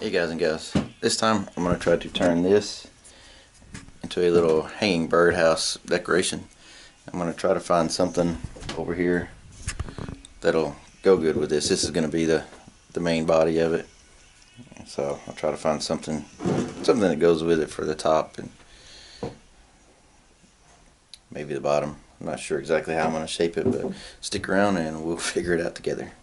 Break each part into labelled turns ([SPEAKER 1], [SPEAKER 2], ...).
[SPEAKER 1] Hey guys and gals, this time I'm going to try to turn this into a little hanging birdhouse decoration. I'm going to try to find something over here that'll go good with this. This is going to be the main body of it. So I'll try to find something that goes with it for the top and maybe the bottom. I'm not sure exactly how I'm going to shape it, but stick around and we'll figure it out together.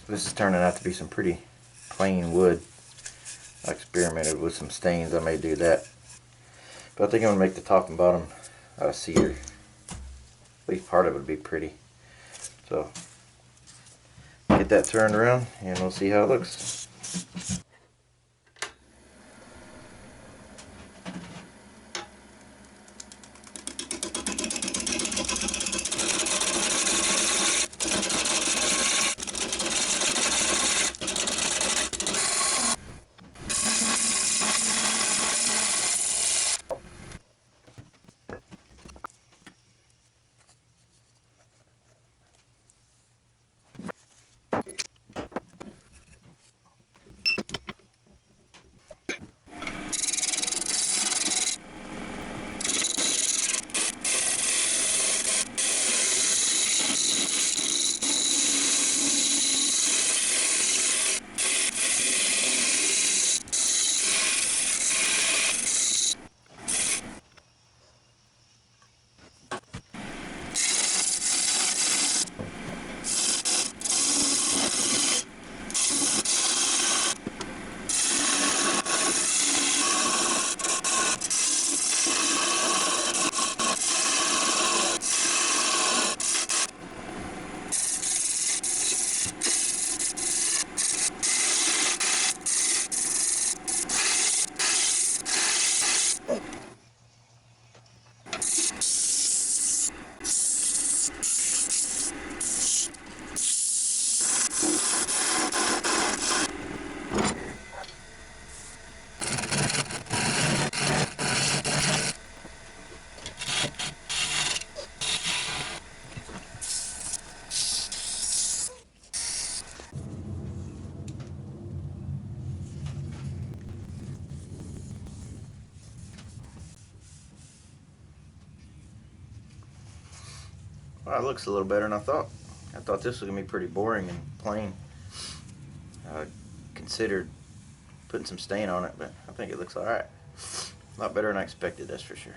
[SPEAKER 1] This is turning out to be some pretty plain wood. I experimented with some stains. I may do that. But I think I'm going to make the top and bottom out of cedar. At least part of it would be pretty. So, get that turned around and we'll see how it looks. Well, it looks a little better than I thought. I thought this was going to be pretty boring and plain. I considered putting some stain on it, but I think it looks alright. A lot better than I expected, that's for sure.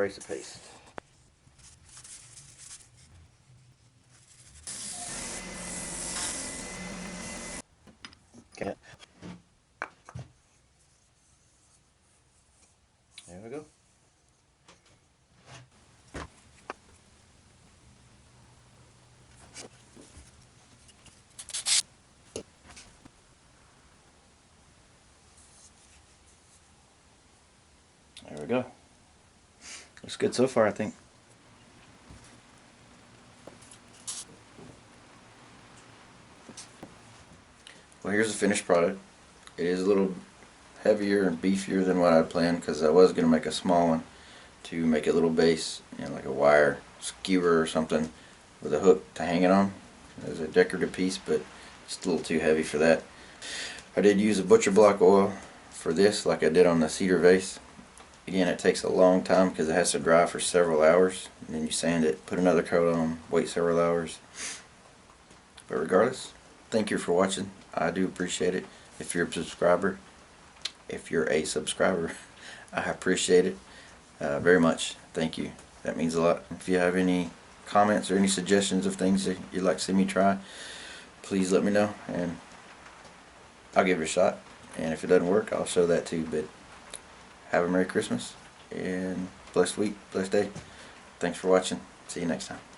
[SPEAKER 1] abrasive paste. Okay. There we go. There we go. Looks good so far, I think. Well, here's the finished product. It is a little heavier and beefier than what I planned, because I was going to make a small one to make a little base, like a wire skewer or something with a hook to hang it on as a decorative piece, but it's a little too heavy for that. I did use a butcher block oil for this, like I did on the cedar vase. Again, it takes a long time because it has to dry for several hours, and then you sand it, put another coat on, wait several hours. But regardless, thank you for watching. I do appreciate it. If you're a subscriber, I appreciate it very much. Thank you. That means a lot. If you have any comments or any suggestions of things that you'd like to see me try, please let me know, and I'll give it a shot. And if it doesn't work, I'll show that too. But have a Merry Christmas and blessed week, blessed day. Thanks for watching. See you next time.